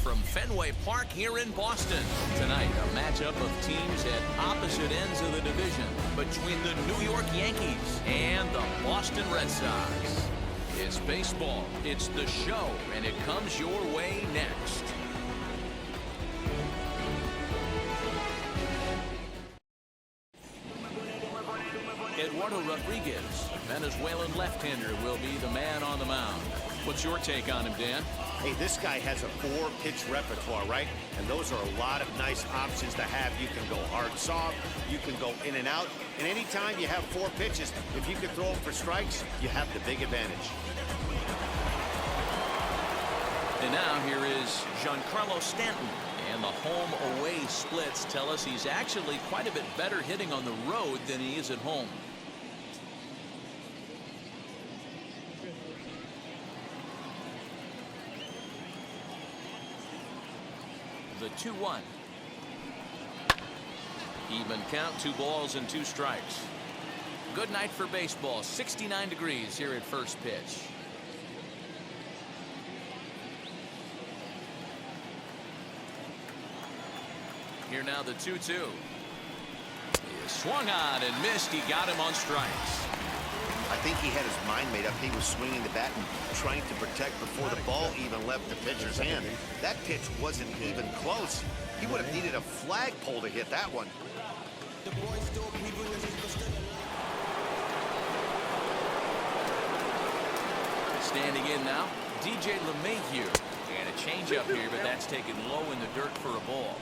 from Fenway Park here in Boston. Tonight, a matchup of teams at opposite ends of the division between the New York Yankees and the Boston Red Sox. It's baseball, it's the show, and it comes your way next. Eduardo Rodriguez, Venezuelan left-hander, will be the man on the mound. What's your take on him, Dan? Hey, this guy has a 4-pitch repertoire, right? And those are a lot of nice options to have. You can go hard, soft, you can go in and out. And anytime you have 4 pitches, if you can throw them for strikes, you have the big advantage. And now here is Giancarlo Stanton. And the home-away splits tell us he's actually quite a bit better hitting on the road than he is at home. The 2-1. Even count, 2 balls and 2 strikes. Good night for baseball. 69 degrees here at first pitch. Here now the 2-2. He swung on and missed. He got him on strikes. I think he had his mind made up. He was swinging the bat and trying to protect before the ball even left the pitcher's hand. That pitch wasn't even close. He would have needed a flagpole to hit that one. Standing in now, DJ LeMahieu. And a changeup here, but that's taken low in the dirt for a ball.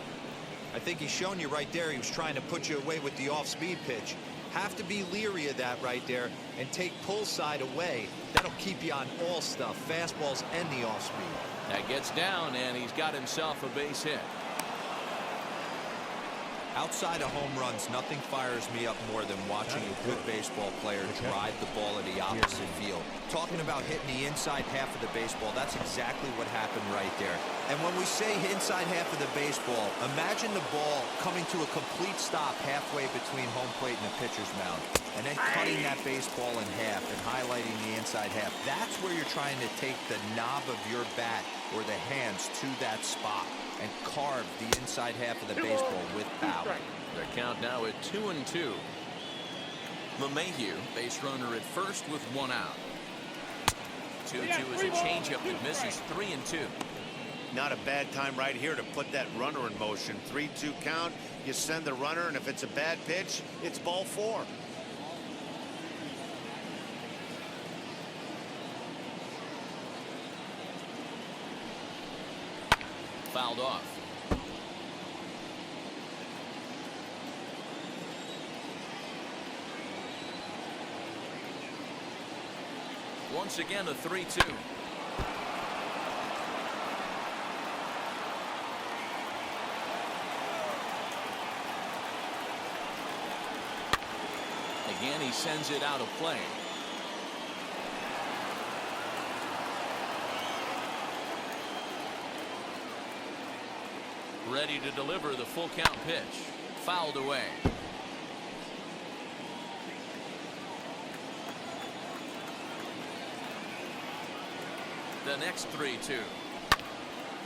I think he's shown you right there. He was trying to put you away with the off-speed pitch. Have to be leery of that right there and take pull side away. That'll keep you on all stuff, fastballs and the off-speed. That gets down, and he's got himself a base hit. Outside of home runs, nothing fires me up more than watching a good baseball player drive the ball at the opposite field. Talking about hitting the inside half of the baseball, that's exactly what happened right there. And when we say inside half of the baseball, imagine the ball coming to a complete stop halfway between home plate and the pitcher's mound, and then cutting that baseball in half and highlighting the inside half. That's where you're trying to take the knob of your bat or the hands to that spot and carve the inside half of the baseball with power. Their count now at 2-2. LeMahieu, base runner at first with 1 out. 2-2 is a changeup that misses. 3-2. Not a bad time right here to put that runner in motion. 3-2 count. You send the runner, and if it's a bad pitch, it's ball 4. Fouled off. Once again, a 3-2. Again, he sends it out of play. Ready to deliver the full count pitch. Fouled away. The next 3-2.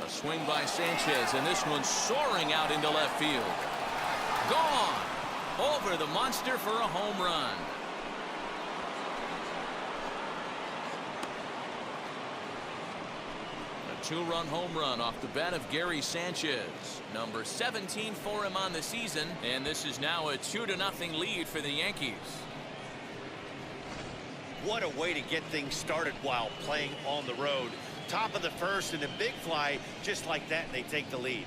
A swing by Sanchez, and this one's soaring out into left field. Gone! Over the monster for a home run. A 2-run home run off the bat of Gary Sanchez. Number 17 for him on the season, and this is now a 2-0 lead for the Yankees. What a way to get things started while playing on the road. Top of the first and a big fly just like that, and they take the lead.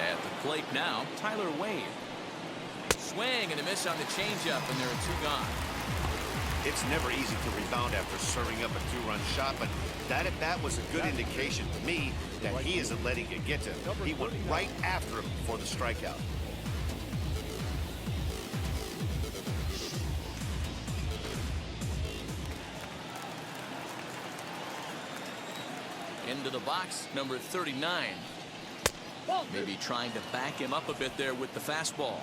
At the plate now, Tyler Wade. Swing and a miss on the changeup, and there are 2 gone. It's never easy to rebound after serving up a 2-run shot, but that at bat was a good indication to me that he isn't letting it get to him. He went right after him for the strikeout. Into the box, number 39. Maybe trying to back him up a bit there with the fastball.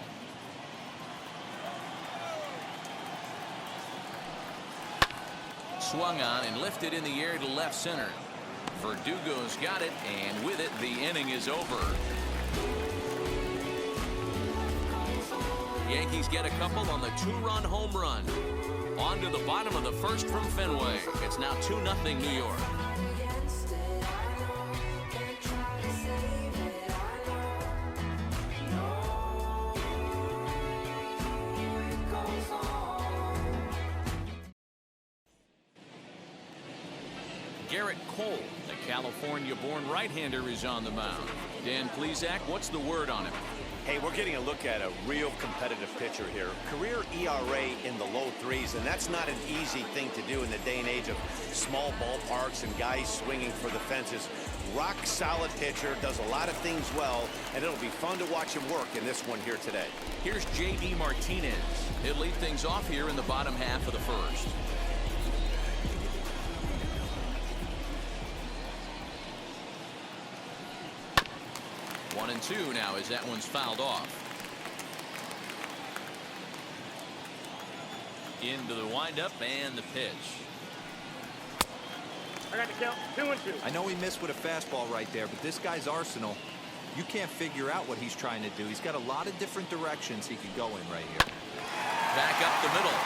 Swung on and lifted in the air to left center. Verdugo's got it, and with it, the inning is over. Yankees get a couple on the two-run home run. On to the bottom of the first from Fenway. It's now 2-0 New York. Gerrit Cole, the California-born right-hander, is on the mound. Dan Plesac, what's the word on him? Hey, we're getting a look at a real competitive pitcher here. Career ERA in the low threes, and that's not an easy thing to do in the day and age of small ballparks and guys swinging for the fences. Rock solid pitcher, does a lot of things well, and it'll be fun to watch him work in this one here today. Here's J.D. Martinez. He'll lead things off here in the bottom half of the first. One and two now as that one's fouled off. Into the windup and the pitch. I got to count 2-2. I know he missed with a fastball right there, but this guy's arsenal, you can't figure out what he's trying to do. He's got a lot of different directions he could go in right here. Back up the middle.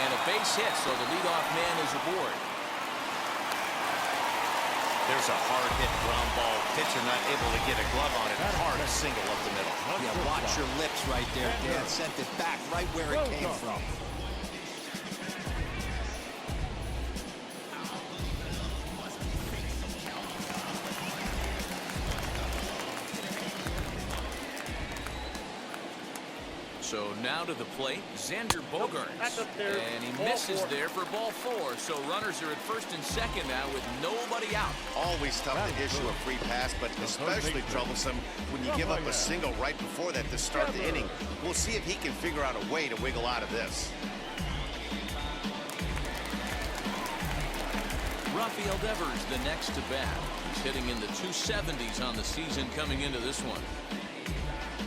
And a base hit, so the leadoff man is aboard. There's a hard hit ground ball. Pitcher not able to get a glove on it. Hard single up the middle. Yeah, watch your lips right there, Dan. Sent it back right where it came from. So now to the plate, Xander Bogaerts, and he misses there for ball four. So runners are at first and second now with nobody out. Always tough to issue a free pass, but especially troublesome when you give up a single right before that to start the inning. We'll see if he can figure out a way to wiggle out of this. Rafael Devers, the next to bat. He's hitting in the 270s on the season coming into this one.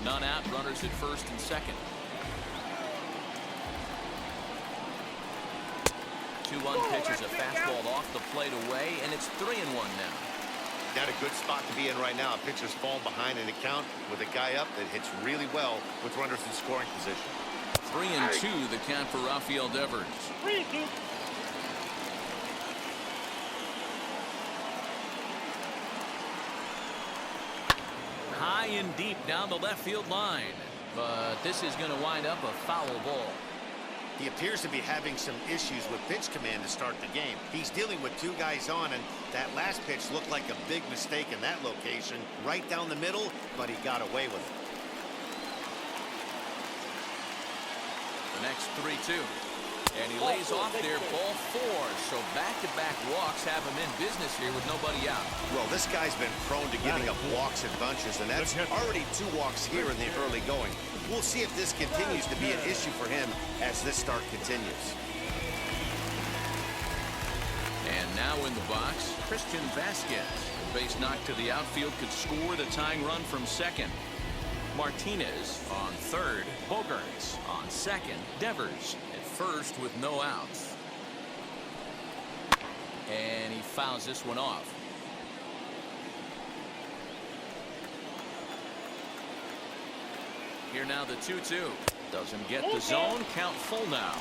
None out, runners at first and second. 2-1 pitch is a fastball off the plate away, and it's 3-1 now. Got a good spot to be in right now. Pitcher's falling behind in the count with a guy up that hits really well with runners in scoring position. 3-2 the count for Rafael Devers. 3-2. High and deep down the left field line, but this is going to wind up a foul ball. He appears to be having some issues with pitch command to start the game. He's dealing with two guys on, and that last pitch looked like a big mistake in that location, right down the middle, but he got away with it. The next 3-2. And he lays off there, ball four. So back-to-back walks have him in business here with nobody out. Well, this guy's been prone to giving up walks in bunches, and that's already 2 walks here in the early going. We'll see if this continues to be an issue for him as this start continues. And now in the box, Christian Vasquez. The base knock to the outfield could score the tying run from second. Martinez on third, Bogaerts on second, Devers at first with no outs. And he fouls this one off. Here now the 2-2. Doesn't get the zone, count full now.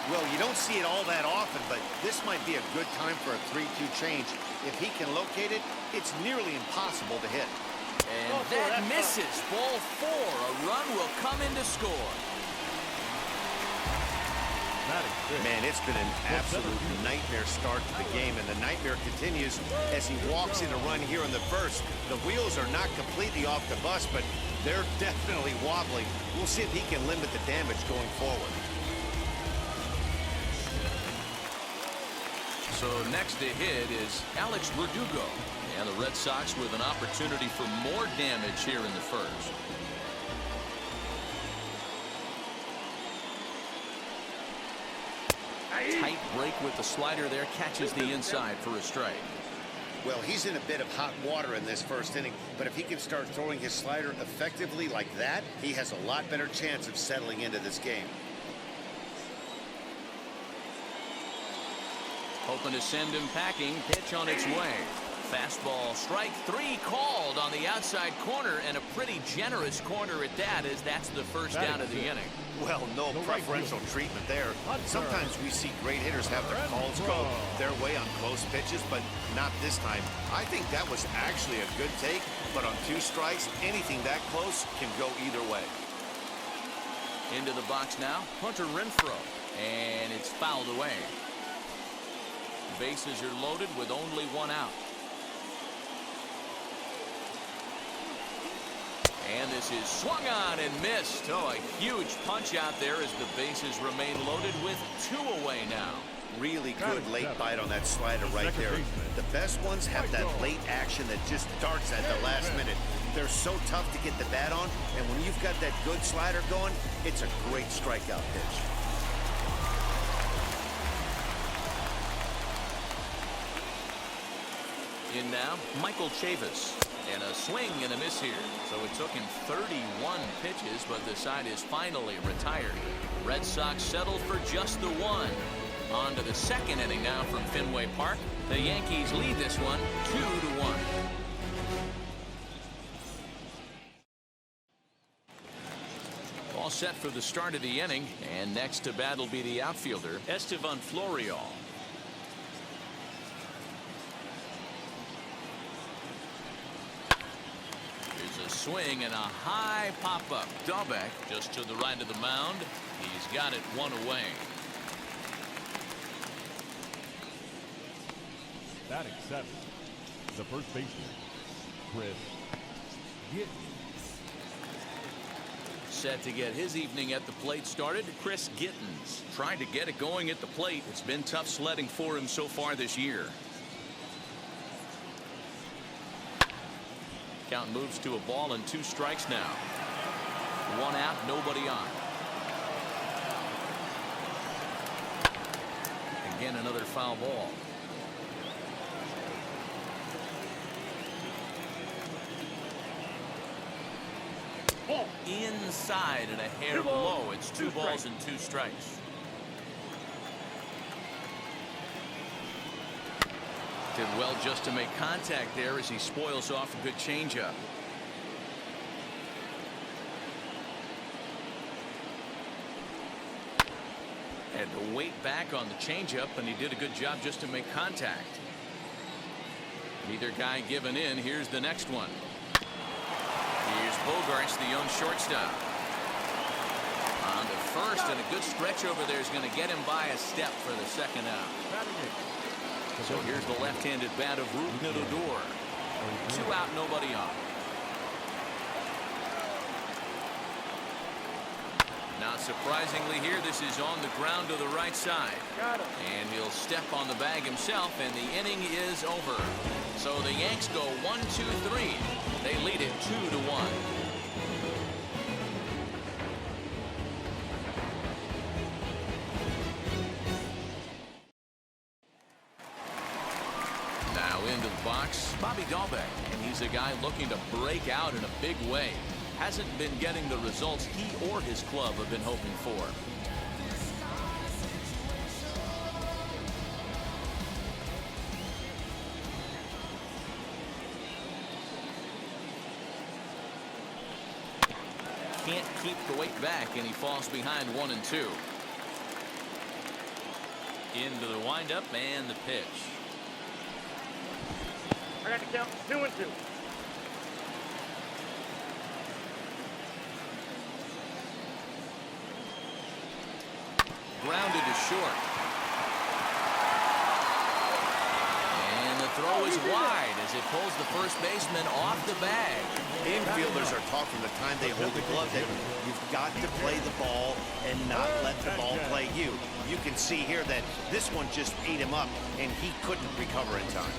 Well, you don't see it all that often, but this might be a good time for a 3-2 change. If he can locate it, it's nearly impossible to hit. And that misses. Ball four. A run will come in to score. Man, it's been an absolute nightmare start to the game, and the nightmare continues as he walks in a run here in the first. The wheels are not completely off the bus, but they're definitely wobbling. We'll see if he can limit the damage going forward. So next to hit is Alex Verdugo. And the Red Sox with an opportunity for more damage here in the first. Tight break with the slider there, catches the inside for a strike. Well, he's in a bit of hot water in this first inning, but if he can start throwing his slider effectively like that, he has a lot better chance of settling into this game. Hoping to send him packing. Pitch on its way. Fastball, strike three called on the outside corner, and a pretty generous corner at that, as that's the first down of the inning. Well, no preferential treatment there. Sometimes we see great hitters have their calls go their way on close pitches, but not this time. I think that was actually a good take, but on 2 strikes, anything that close can go either way. Into the box now, Hunter Renfroe, and it's fouled away. Bases are loaded with only 1 out. And this is swung on and missed. Oh, a huge punch out there as the bases remain loaded with 2 away now. Really good late bite on that slider right there. The best ones have that late action that just darts at the last minute. They're so tough to get the bat on, and when you've got that good slider going, it's a great strikeout pitch. In now, Michael Chavis. And a swing and a miss here. So it took him 31 pitches, but the side is finally retired. Red Sox settled for just the 1. On to the second inning now from Fenway Park. The Yankees lead this one 2-1. All set for the start of the inning. And next to bat will be the outfielder, Estevan Florial. A swing and a high pop-up. Dalbec just to the right of the mound. He's got it 1 away. Batting 7, the first baseman, Chris Gerrit. Set to get his evening at the plate started, Chris Gittens. Trying to get it going at the plate. It's been tough sledding for him so far this year. Count moves to a ball and 2 strikes now. 1 out, nobody on. Again, another foul ball. Inside and a hair below. It's 2 balls and 2 strikes. Did well just to make contact there as he spoils off a good changeup. Had to wait back on the changeup, and he did a good job just to make contact. Neither guy giving in. Here's the next one. Here's Bogarts, the young shortstop. On to first, and a good stretch over there is going to get him by a step for the second out. So here's the left-handed bat of Rougned Odor. 2 out, nobody on. Not surprisingly here, this is on the ground to the right side. And he'll step on the bag himself, and the inning is over. So the Yanks go 1-2-3. They lead it 2-1. Into the box, Bobby Dalbec, and he's a guy looking to break out in a big way. Hasn't been getting the results he or his club have been hoping for. Can't keep the weight back, and he falls behind 1-2. Into the windup and the pitch. I got to count 2-2. Grounded to short. And the throw is wide as it pulls the first baseman off the bag. Infielders are taught from the time they hold the glove that you've got to play the ball and not let the ball play you. You can see here that this one just ate him up, and he couldn't recover in time.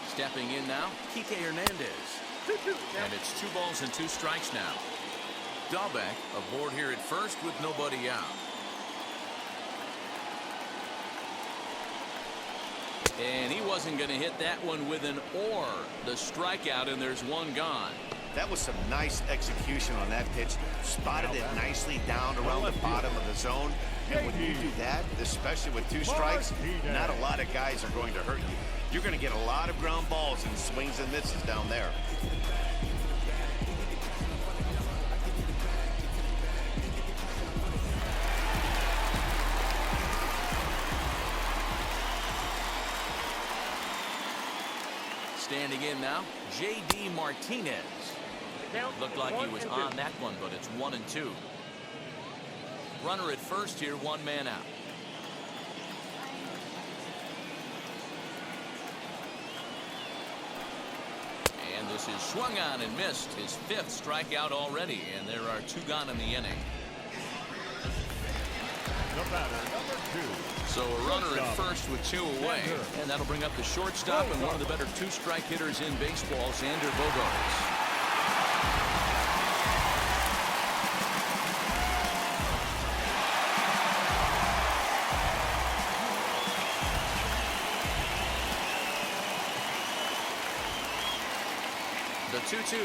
Stepping in now, Kike Hernandez. And it's 2 balls and 2 strikes now. Dahlbeck aboard here at first with nobody out. And he wasn't going to hit that one with an or. The strikeout, and there's one gone. That was some nice execution on that pitch. Spotted it nicely down around the bottom of the zone. And when you do that, especially with 2 strikes, not a lot of guys are going to hurt you. You're going to get a lot of ground balls and swings and misses down there. Standing in now, J.D. Martinez. Looked like he was on that one, but it's 1-2. Runner at first here, 1 man out. And this is swung on and missed. His 5th strikeout already, and there are 2 gone in the inning. The batter, number 2. So a runner at first with 2 away, and that'll bring up the shortstop and one of the better 2-strike hitters in baseball, Xander Bogaerts. The 2-2.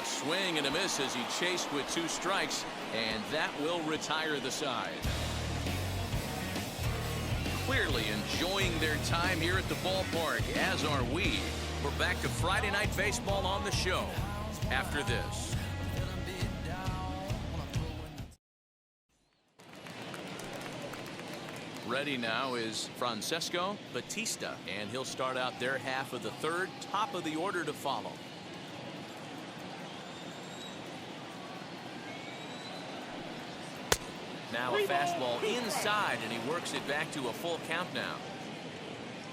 A swing and a miss as he chased with 2 strikes, and that will retire the side. Clearly enjoying their time here at the ballpark, as are we. We're back to Friday Night Baseball on the show after this. Ready now is Francesco Batista, and he'll start out their half of the 3rd, top of the order to follow. Now a fastball inside, and he works it back to a full count now.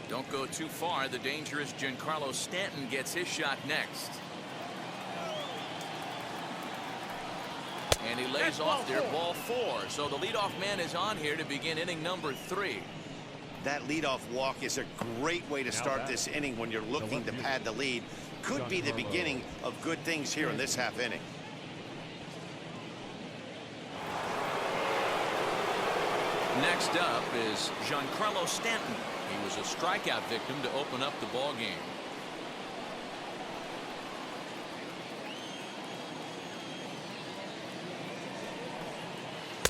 Don't go too far. The dangerous Giancarlo Stanton gets his shot next. And he lays off there, ball 4. So the leadoff man is on here to begin inning number 3. That leadoff walk is a great way to start this inning when you're looking to pad the lead. Could be the beginning of good things here in this half inning. Next up is Giancarlo Stanton. He was a strikeout victim to open up the ball game.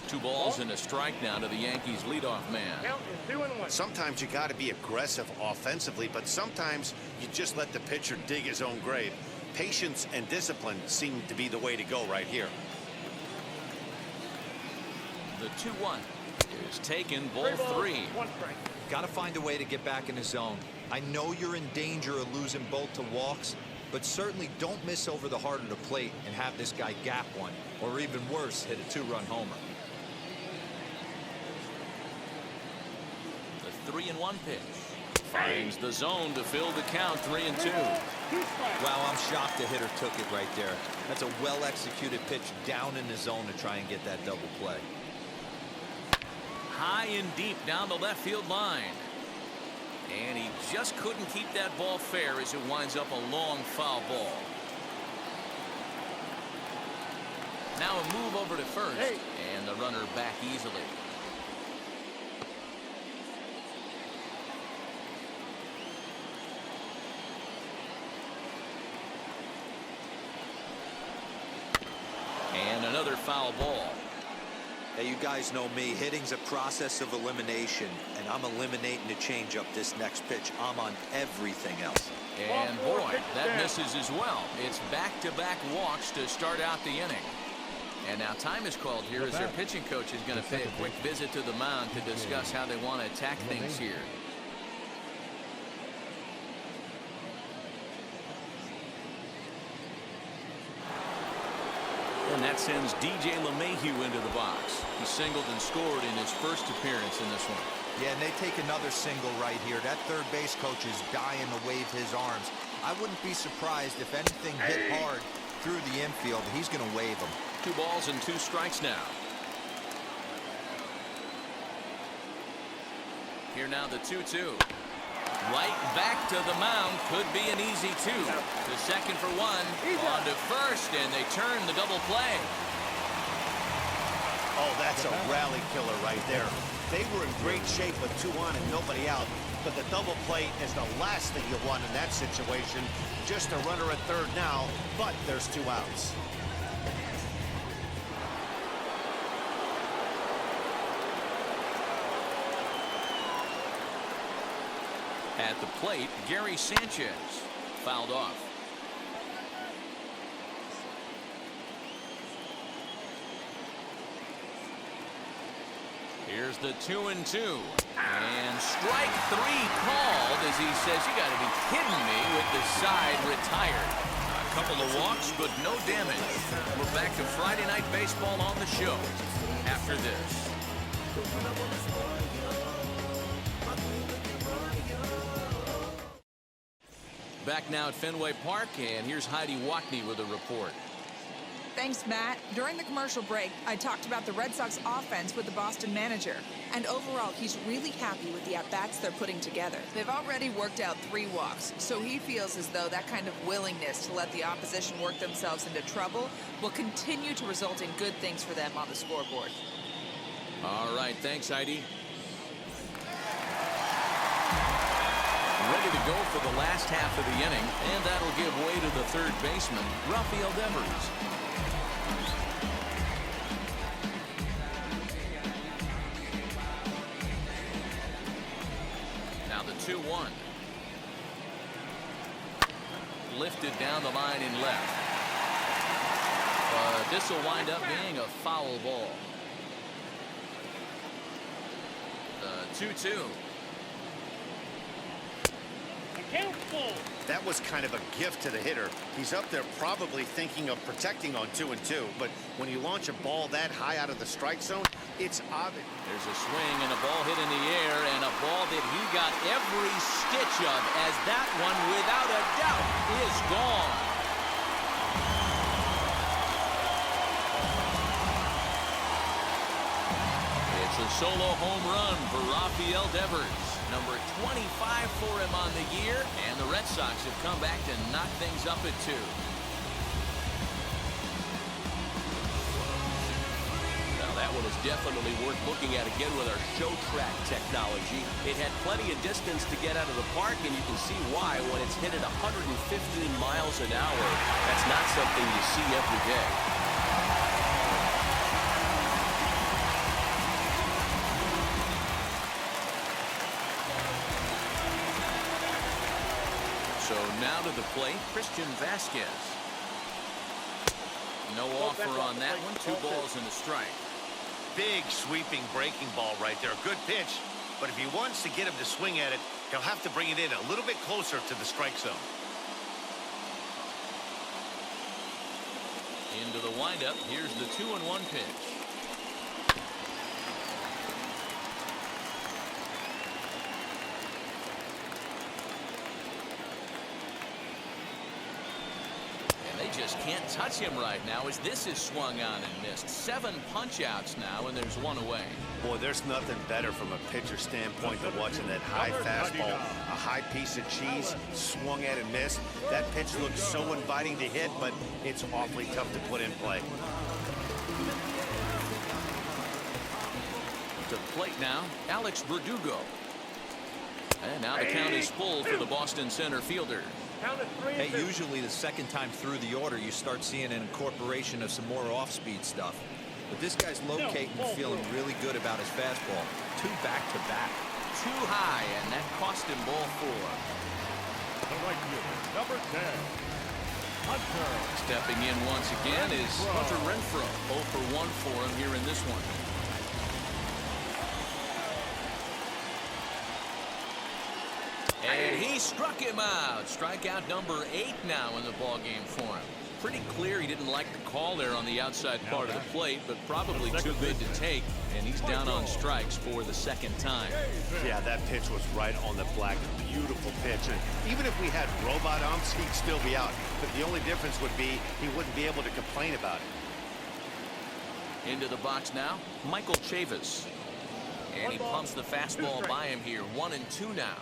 Two balls and a strike now to the Yankees leadoff man. Count is 2-1. Sometimes you got to be aggressive offensively, but sometimes you just let the pitcher dig his own grave. Patience and discipline seem to be the way to go right here. The 2-1 is taken, ball 3. 1 strike. Got to find a way to get back in the zone. I know you're in danger of losing both to walks, but certainly don't miss over the heart of the plate and have this guy gap one, or even worse, hit a 2-run homer. The 3-1 pitch finds the zone to fill the count. 3-2. Wow, I'm shocked the hitter took it right there. That's a well-executed pitch down in the zone to try and get that double play. High and deep down the left field line. And he just couldn't keep that ball fair as it winds up a long foul ball. Now a move over to first, and the runner back easily. And another foul ball. Hey, you guys know me. Hitting's a process of elimination, and I'm eliminating the changeup this next pitch. I'm on everything else. And boy, that misses as well. It's back-to-back walks to start out the inning. And now time is called here as their pitching coach is going to pay a quick visit to the mound to discuss how they want to attack things here. And that sends DJ LeMahieu into the box. He singled and scored in his first appearance in this one. Yeah, and they take another single right here. That third base coach is dying to wave his arms. I wouldn't be surprised if anything hit hard through the infield. He's going to wave them. 2 balls and 2 strikes now. Here now the 2-2. Right back to the mound. Could be an easy two. To second for one. On to first, and they turn the double play. Oh, that's a rally killer right there. They were in great shape with 2 on and nobody out. But the double play is the last thing you want in that situation. Just a runner at third now, but there's 2 outs. At the plate, Gary Sanchez fouled off. Here's the 2-2. And strike 3 called as he says, you got to be kidding me, with the side retired. A couple of walks, but no damage. We're back to Friday Night Baseball on the show after this. Back now at Fenway Park, and here's Heidi Wackney with a report. Thanks, Matt. During the commercial break, I talked about the Red Sox offense with the Boston manager. And overall, he's really happy with the at-bats they're putting together. They've already worked out 3 walks, so he feels as though that kind of willingness to let the opposition work themselves into trouble will continue to result in good things for them on the scoreboard. All right, thanks, Heidi. Ready to go for the last half of the inning, and that'll give way to the third baseman, Rafael Devers. Now the 2-1. Lifted down the line in left. This will wind up being a foul ball. The 2-2. That was kind of a gift to the hitter. He's up there probably thinking of protecting on 2-2, but when you launch a ball that high out of the strike zone, it's obvious. There's a swing and a ball hit in the air, and a ball that he got every stitch of, as that one, without a doubt, is gone. It's a solo home run for Rafael Devers. Number 25 for him on the year, and the Red Sox have come back to knock things up at 2. Now that one is definitely worth looking at again with our show track technology. It had plenty of distance to get out of the park, and you can see why when it's hit at 115 miles an hour. That's not something you see every day. So now to the plate, Christian Vasquez. No offer on that one. 2 balls and a strike. Big sweeping breaking ball right there. Good pitch, but if he wants to get him to swing at it, he'll have to bring it in a little bit closer to the strike zone. Into the windup. Here's the 2-1 pitch. Just can't touch him right now as this is swung on and missed. 7 punch-outs now, and there's 1 away. Boy, there's nothing better from a pitcher standpoint than watching that high fastball, a high piece of cheese, swung at and missed. That pitch looks so inviting to hit, but it's awfully tough to put in play. To the plate now, Alex Verdugo. And now the count is full for the Boston center fielder. Hey, usually the second time through the order, you start seeing an incorporation of some more off-speed stuff. But this guy's locating and feeling really good about his fastball. 2 back-to-back. Too high, and that cost him ball 4. The right fielder, number 10, Hunter. Stepping in once again is Hunter Renfroe. 0 for 1 for him here in this one. And he struck him out. Strikeout number 8 now in the ballgame for him. Pretty clear he didn't like the call there on the outside part of the plate, but probably too good to take. And he's down on strikes for the 2nd time. Yeah, that pitch was right on the black. Beautiful pitch. And even if we had robot umps, he'd still be out. But the only difference would be he wouldn't be able to complain about it. Into the box now, Michael Chavis. And he pumps the fastball by him here. 1-2 now.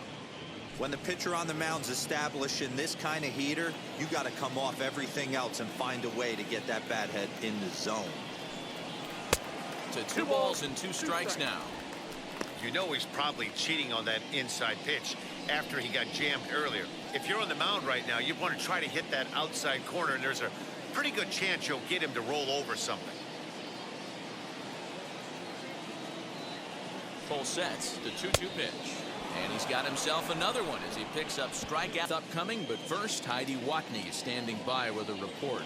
When the pitcher on the mound's establishing this kind of heater, you got to come off everything else and find a way to get that bat head in the zone. To 2 balls and 2 strikes now. You know he's probably cheating on that inside pitch after he got jammed earlier. If you're on the mound right now, you want to try to hit that outside corner, and there's a pretty good chance you'll get him to roll over something. Full sets, the 2-2 pitch. And he's got himself another one as he picks up strikeouts upcoming. But first, Heidi Watney is standing by with a report.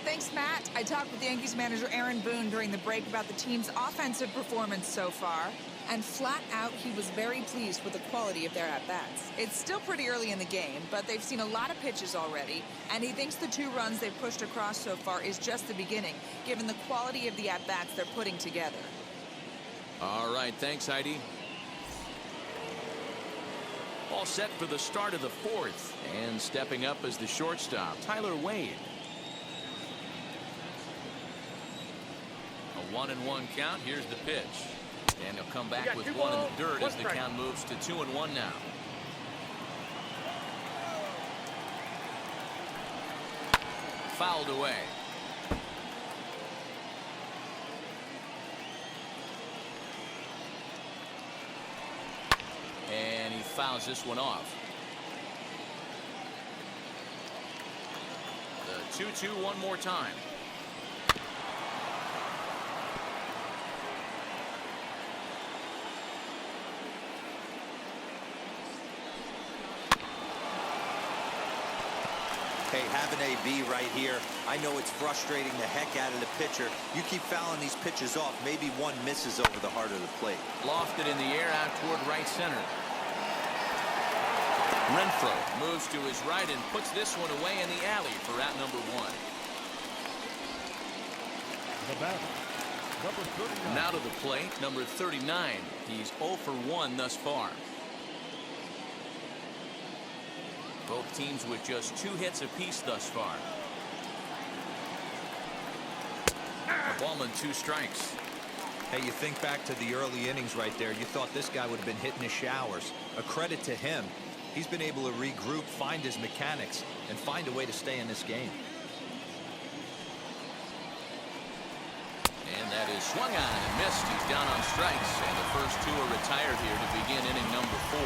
Thanks, Matt. I talked with Yankees manager Aaron Boone during the break about the team's offensive performance so far. And flat out, he was very pleased with the quality of their at-bats. It's still pretty early in the game, but they've seen a lot of pitches already. And he thinks the 2 runs they've pushed across so far is just the beginning, given the quality of the at-bats they're putting together. All right, thanks, Heidi. All set for the start of the 4th. And stepping up as the shortstop, Tyler Wade. A 1-1 count. Here's the pitch. And he'll come back with 1 in the dirt as the count moves to 2-1 now. Fouled away. And he fouls this one off. The 2-2 one more time. Hey, have an AB right here. I know it's frustrating the heck out of the pitcher. You keep fouling these pitches off. Maybe one misses over the heart of the plate. Lofted in the air out toward right center. Renfroe moves to his right and puts this one away in the alley for out number 1. The batter, number 39. Now to the plate, number 39. He's 0 for 1 thus far. Both teams with just 2 hits apiece thus far. A ball and 2 strikes. Hey, you think back to the early innings right there. You thought this guy would have been hitting his showers. A credit to him. He's been able to regroup, find his mechanics, and find a way to stay in this game. And that is swung on and missed. He's down on strikes, and the first 2 are retired here to begin inning number 4.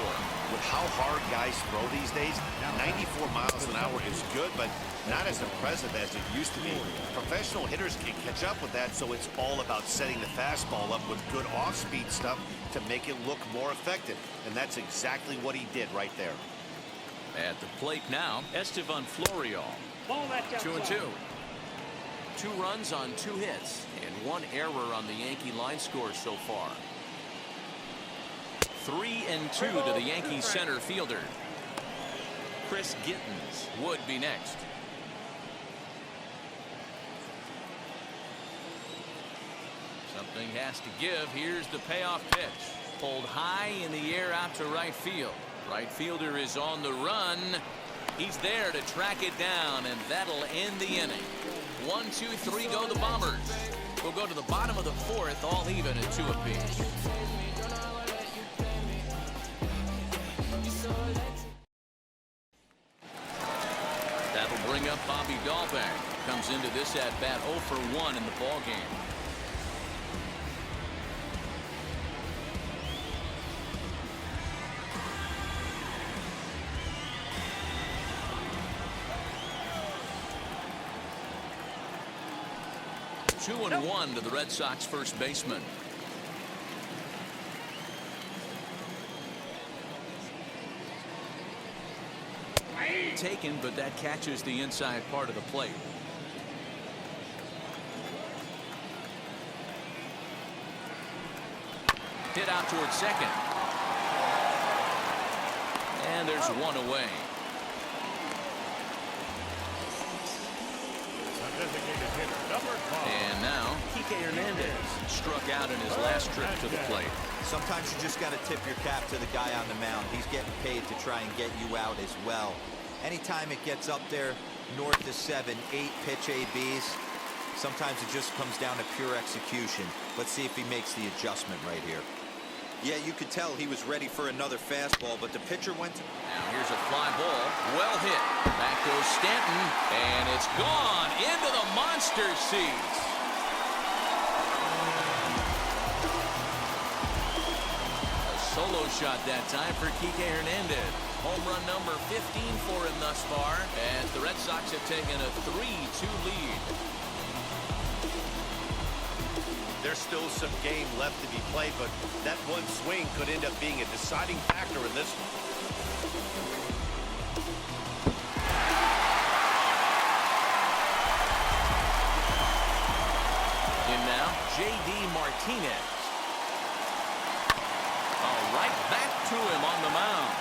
With how hard guys throw these days, 94 miles an hour is good, but not as impressive as it used to be. Professional hitters can catch up with that, so it's all about setting the fastball up with good off-speed stuff to make it look more effective. And that's exactly what he did right there. At the plate now, Estevan Florial. Ball that's 2-2. 2 runs on 2 hits and 1 error on the Yankee line score so far. 3-2 to the Yankees center fielder. Chris Gittens would be next. Something has to give. Here's the payoff pitch. Pulled high in the air out to right field. Right fielder is on the run. He's there to track it down, and that'll end the inning. 1, 2, 3 go the Bombers. We'll go to the bottom of the 4th, all even at 2 apiece. That'll bring up Bobby Dahlbeck. Comes into this at bat 0 for 1 in the ball game. Two and 1 to the Red Sox first baseman. Taken, but that catches the inside part of the plate. Hit out towards second. And there's 1 away. Designated hitter, number 5. And now, Kike Hernandez struck out in his last trip to the plate. Sometimes you just got to tip your cap to the guy on the mound. He's getting paid to try and get you out as well. Anytime it gets up there north of 7, 8 pitch ABs, sometimes it just comes down to pure execution. Let's see if he makes the adjustment right here. Yeah, you could tell he was ready for another fastball, but the pitcher went to... Now here's a fly ball. Well hit. Back goes Stanton, and it's gone into the monster seats. A solo shot that time for Kike Hernandez. Home run number 15 for him thus far, as the Red Sox have taken a 3-2 lead. There's still some game left to be played, but that one swing could end up being a deciding factor in this one. In now, J.D. Martinez. Right back to him on the mound.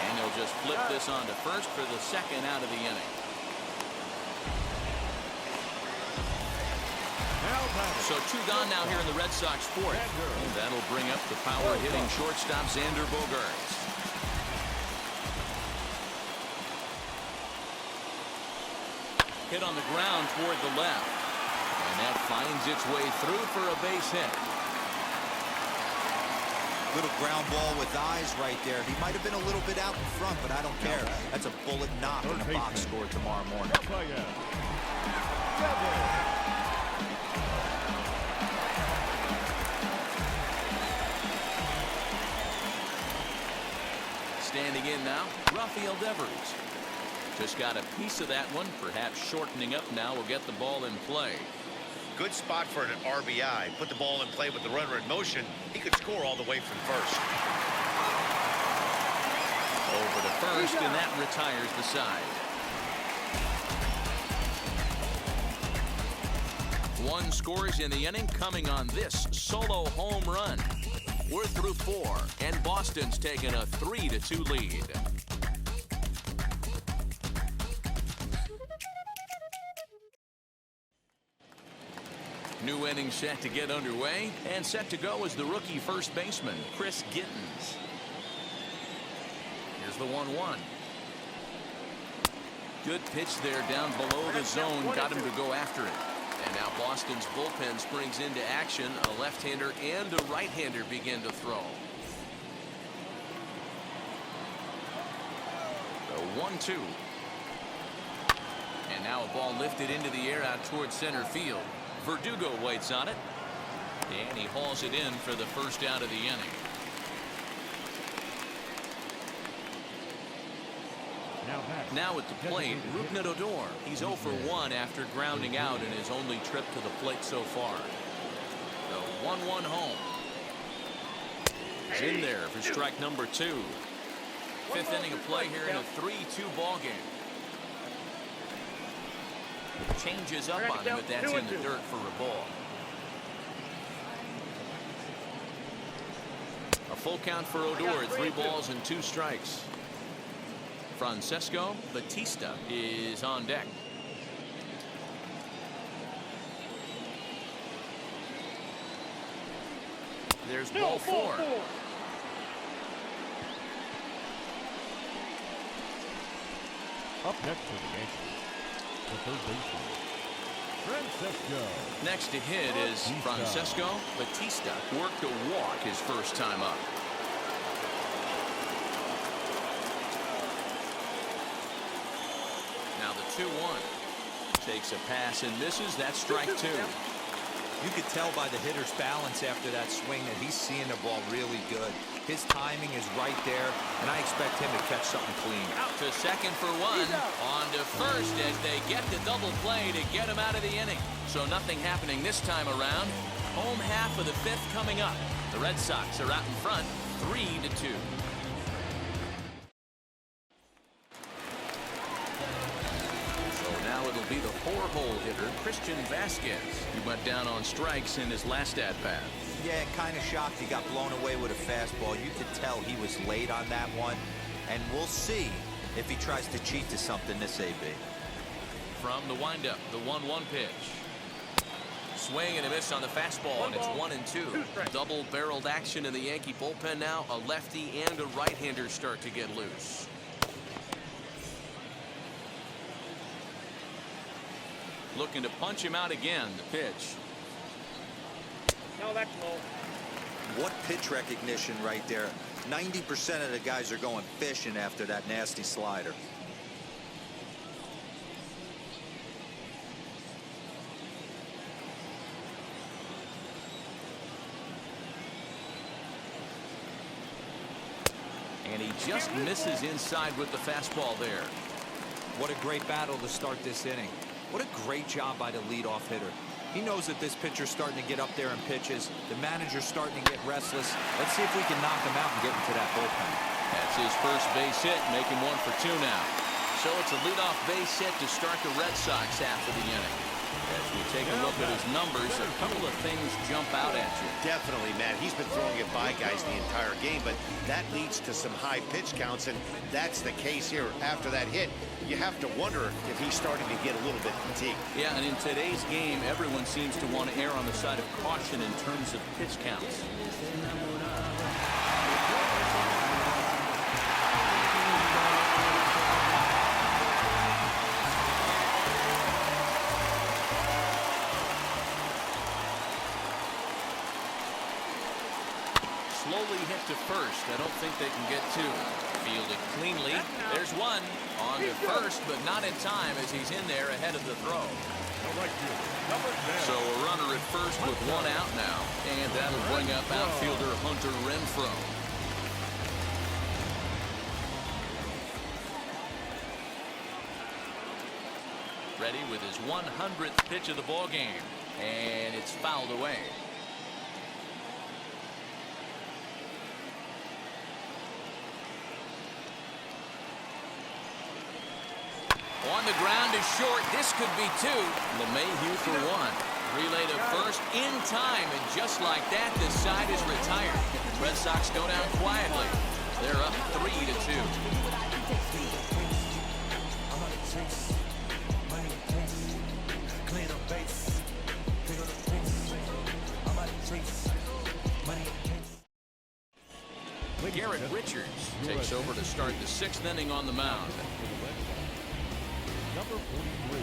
And he'll just flip this on to first for the second out of the inning. So 2 gone now here in the Red Sox fourth. And that'll bring up the power-hitting shortstop Xander Bogaerts. Hit on the ground toward the left. And that finds its way through for a base hit. Little ground ball with eyes right there. He might have been a little bit out in front, but I don't care. That's a bullet knock in the box score tomorrow morning. Standing in now, Rafael Devers. Just got a piece of that one, perhaps shortening up now will get the ball in play. Good spot for an RBI. Put the ball in play with the runner in motion. He could score all the way from first. Over to first, and that retires the side. 1 scores in the inning, coming on this solo home run. We're through 4, and Boston's taken a 3-2 lead. New inning set to get underway, and set to go is the rookie first baseman, Chris Gittens. Here's the 1-1. Good pitch there down below the zone, got him to go after it. And now Boston's bullpen springs into action. A left-hander and a right-hander begin to throw. The 1-2. And now a ball lifted into the air out towards center field. Verdugo waits on it, and he hauls it in for the first out of the inning. Now at the plate, Rougned Odor. He's 0 for 1 after grounding out in his only trip to the plate so far. The 1-1 home. He's in there for strike number 2. 5th inning of play here in a 3-2 ball game. Changes up on him, but that's in the dirt for a ball. A full count for Odor, 3 balls and 2 strikes. Francesco Batista is on deck. There's ball 4. Up next for the Yankees, the third baseman, Francesco. Next to hit is Francesco Batista. Worked a walk his first time up. Now the 2-1. Takes a pass and misses. That's strike 2. You could tell by the hitter's balance after that swing that he's seeing the ball really good. His timing is right there, and I expect him to catch something clean. Out to second for 1. On to first as they get the double play to get him out of the inning. So nothing happening this time around. Home half of the 5th coming up. The Red Sox are out in front, 3-2. It'll be the 4-hole hitter, Christian Vasquez, who went down on strikes in his last at-bat. Yeah, kind of shocked he got blown away with a fastball. You could tell he was late on that one, and we'll see if he tries to cheat to something this AB. From the windup, the 1-1 pitch. Swing and a miss on the fastball, and it's 1-2. Double-barreled action in the Yankee bullpen now. A lefty and a right-hander start to get loose. Looking to punch him out again. The pitch. No, that's low. What pitch recognition right there. 90% of the guys are going fishing after that nasty slider. And he just misses inside with the fastball there. What a great battle to start this inning. What a great job by the leadoff hitter. He knows that this pitcher's starting to get up there in pitches. The manager's starting to get restless. Let's see if we can knock him out and get into that bullpen. That's his first base hit, making 1 for 2 now. So it's a leadoff base hit to start the Red Sox half of the inning. As we take a look at his numbers, a couple of things jump out at you. Definitely, Matt. He's been throwing it by guys the entire game, but that leads to some high pitch counts, and that's the case here. After that hit, you have to wonder if he's starting to get a little bit fatigued. Yeah, and in today's game, everyone seems to want to err on the side of caution in terms of pitch counts. Slowly hit to first. I don't think they can get 2. Fielded cleanly. There's 1 on to first, but not in time as he's in there ahead of the throw. So a runner at first with 1 out now, and that'll bring up outfielder Hunter Renfroe. Ready with his 100th pitch of the ball game, and it's fouled away. On the ground is short. This could be 2. LeMahieu for 1. Relay to first in time, and just like that, the side is retired. Red Sox go down quietly. They're up 3-2. Gerrit Richards takes over to start the 6th inning on the mound. Number 43.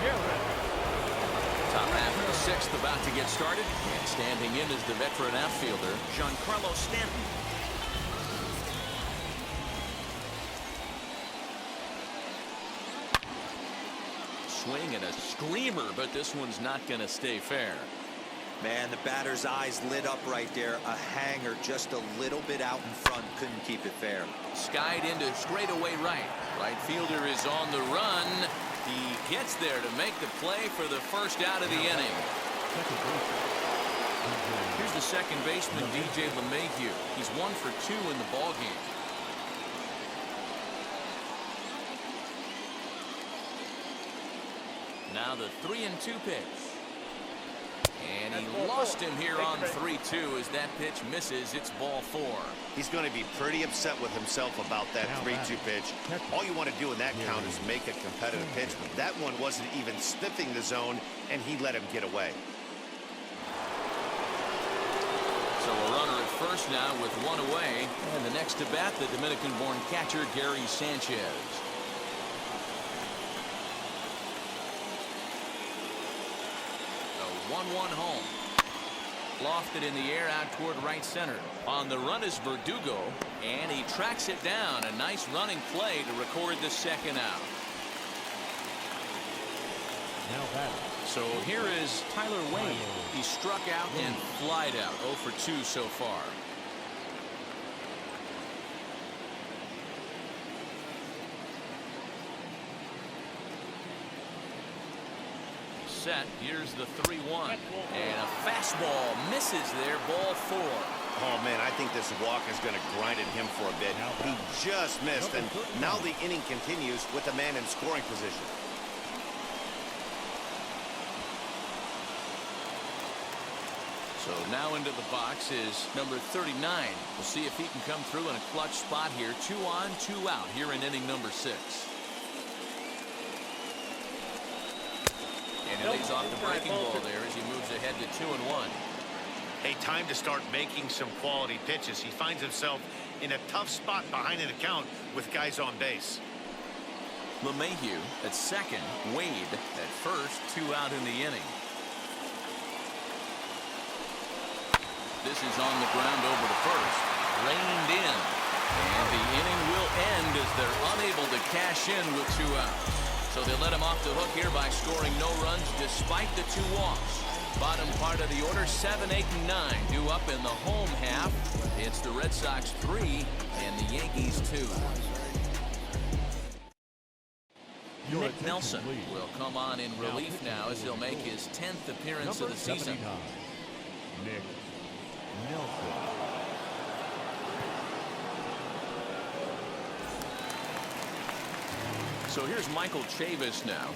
Gerrit. Top half of the 6th about to get started, and standing in is the veteran outfielder Giancarlo Stanton. Swing and a screamer, but this one's not going to stay fair. Man, the batter's eyes lit up right there. A hanger just a little bit out in front. Couldn't keep it fair. Skied into straightaway right. Right fielder is on the run. He gets there to make the play for the first out of the inning. Here's the second baseman, DJ LeMahieu. He's 1 for 2 in the ball game. Now the 3-2 pitch. And he lost him here on 3-2 as that pitch misses. It's ball 4. He's going to be pretty upset with himself about that 3-2 pitch. All you want to do in that count is make a competitive pitch, but that one wasn't even sniffing the zone, and he let him get away. So a runner at first now with 1 away. And the next to bat, the Dominican-born catcher, Gary Sanchez. A 1-1 home. Lofted in the air out toward right center. On the run is Verdugo, and he tracks it down. A nice running play to record the second out. Now batting. So here is Tyler Wade. He struck out and flied out. 0 for 2 so far. Set. Here's the 3-1. And a fastball misses there. Ball 4. Oh, man, I think this walk is going to grind at him for a bit. He just missed, and now the inning continues with a man in scoring position. So now into the box is number 39. We'll see if he can come through in a clutch spot here. 2 on, 2 out here in inning number 6. And he lays off the breaking ball there as he moves ahead to 2-1. Hey, time to start making some quality pitches. He finds himself in a tough spot behind an account with guys on base. LeMahieu at second, Wade at first, 2 out in the inning. This is on the ground over to first. Reined in. And the inning will end as they're unable to cash in with 2 outs. So they let him off the hook here by scoring no runs despite the 2 walks. Bottom part of the order, 7, 8, and 9 due up in the home half. It's the Red Sox 3 and the Yankees 2. Nick Nelson will come on in relief now as he'll make his 10th appearance of the season. Nick Nelson. So here's Michael Chavis now.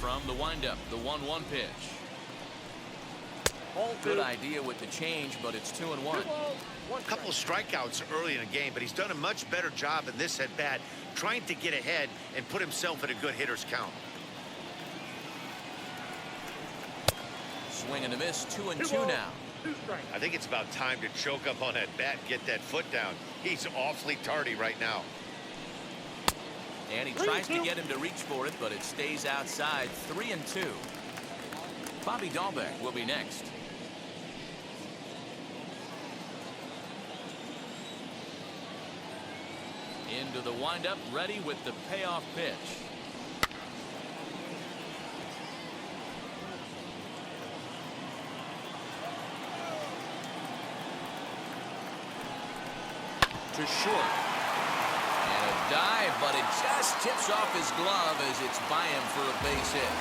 From the windup, the 1-1 pitch. Good idea with the change, but it's 2-1. A couple of strikeouts early in the game, but he's done a much better job in this at bat, trying to get ahead and put himself in a good hitter's count. Swing and a miss, 2-2 now. I think it's about time to choke up on that bat and get that foot down. He's awfully tardy right now. And he tries to get him to reach for it, but it stays outside. 3-2. Bobby Dahlbeck will be next. Into the windup, ready with the payoff pitch. To short. And a dive, but it just tips off his glove as it's by him for a base hit.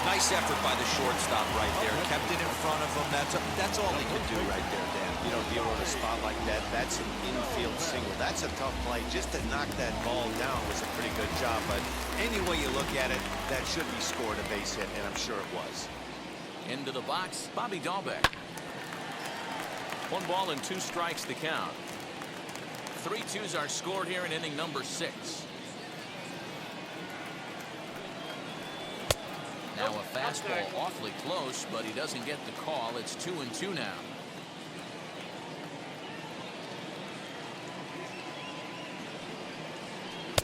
Nice effort by the shortstop right there. Kept it in front of him. That's all he could do right there, Dan. You know, deal with a spot like that, that's an infield single. That's a tough play. Just to knock that ball down was a pretty good job. But any way you look at it, that should be scored a base hit, and I'm sure it was. Into the box, Bobby Dahlbeck. 1 ball and 2 strikes to count. 3-2s are scored here in inning number 6. Now a fastball awfully close, but he doesn't get the call. It's 2-2 now.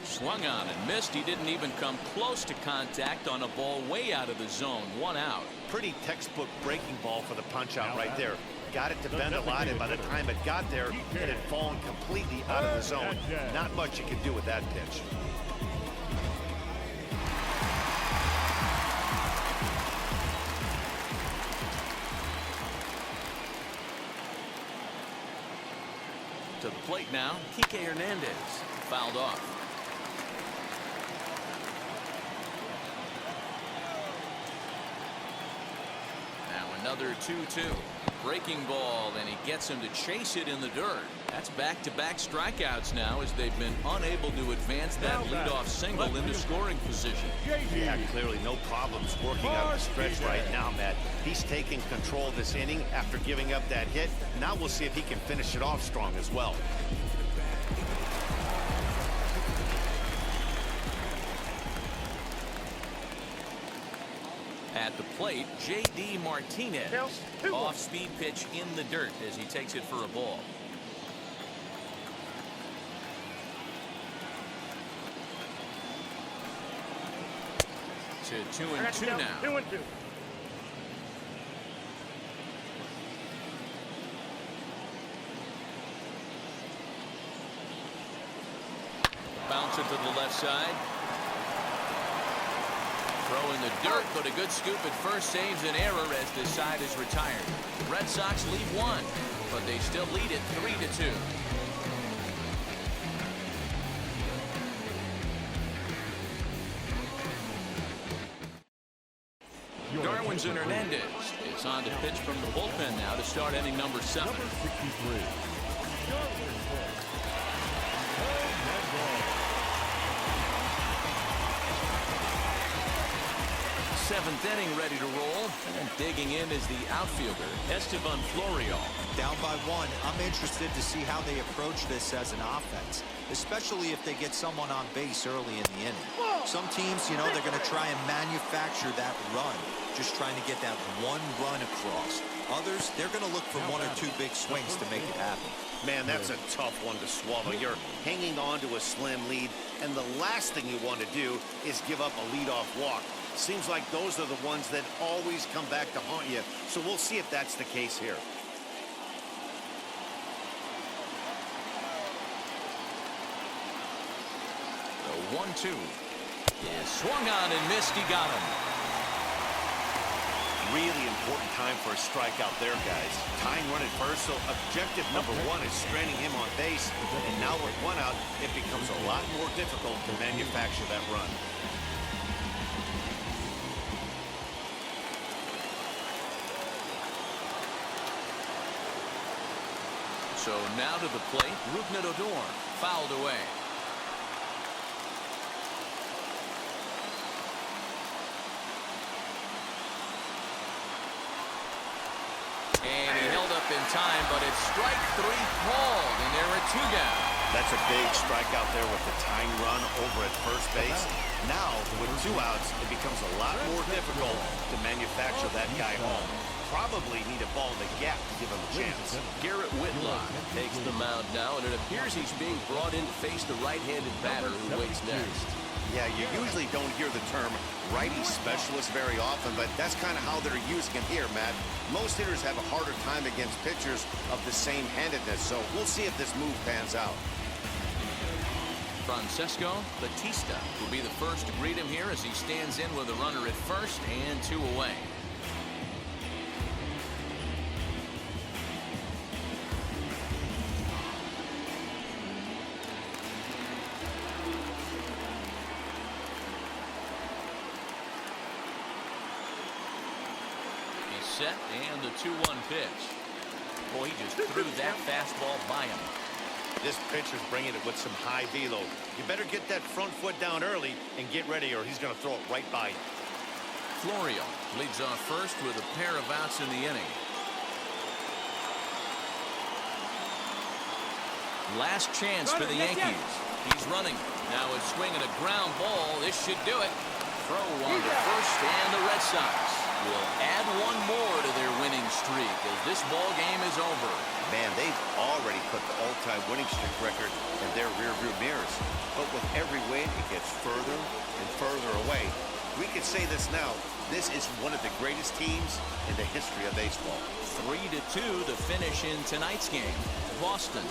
Swung on and missed. He didn't even come close to contact on a ball way out of the zone. 1 out. Pretty textbook breaking ball for the punch out right there. Got it to bend a lot, and by the time it got there, it had fallen completely out of the zone. Not much you can do with that pitch. To the plate now, Kike Hernandez. Fouled off. Now another 2-2. Breaking ball, and he gets him to chase it in the dirt. That's back-to-back strikeouts now as they've been unable to advance that leadoff single into scoring position. Yeah, clearly no problems working out the stretch right now, Matt. He's taking control of this inning after giving up that hit. Now we'll see if he can finish it off strong as well. At the plate, J.D. Martinez. Off-speed pitch in the dirt as he takes it for a ball. To 2-2 now. 2-2. Bounce it to the left side. Throw in the dirt, but a good scoop at first saves an error as this side is retired. The Red Sox lead 1, but they still lead it 3-2. Darwinzon Hernandez is on to pitch from the bullpen now to start inning number 7. Number 63. 7th inning ready to roll, and digging in is the outfielder Esteban Florial. Down by 1. I'm interested to see how they approach this as an offense, especially if they get someone on base early in the inning. Some teams, you know, they're going to try and manufacture that run, just trying to get that 1 run across. Others, they're going to look for 1 or 2 big swings to make it happen. Man, that's a tough one to swallow. You're hanging on to a slim lead, and the last thing you want to do is give up a leadoff walk. Seems like those are the ones that always come back to haunt you, so we'll see if that's the case here. The 1-2 is swung on and missed. He got him. Really important time for a strikeout there, guys. Tying run at first, so objective number one is stranding him on base. And now with one out, it becomes a lot more difficult to manufacture that run. So now to the plate, Eduardo, fouled away. And he held up in time, but it's strike three called, and there are two down. That's a big strikeout there with the tying run over at first base. Now, with two outs, it becomes a lot more difficult to manufacture that guy home. Probably need a ball in the gap to give him a chance. Gerrit takes the mound now, and it appears he's being brought in to face the right-handed batter who waits next. Yeah, you usually don't hear the term righty specialist very often, but that's kind of how they're using him here, Matt. Most hitters have a harder time against pitchers of the same handedness, so we'll see if this move pans out. Francesco Batista will be the first to greet him here as he stands in with a runner at first and two away. Set and the 2-1 pitch. Boy, he just threw that fastball by him. This pitcher's bringing it with some high velo. You better get that front foot down early and get ready, or he's going to throw it right by you. Florio leads off first with a pair of outs in the inning. Last chance for the Yankees. He's running. Now it's swinging a ground ball. This should do it. Throw on to first, and the Red Sox will add one more to their winning streak as this ball game is over. Man, they've already put the all-time winning streak record in their rearview mirrors. But with every win, it gets further and further away. We could say this now. This is one of the greatest teams in the history of baseball. 3-2 to finish in tonight's game. Boston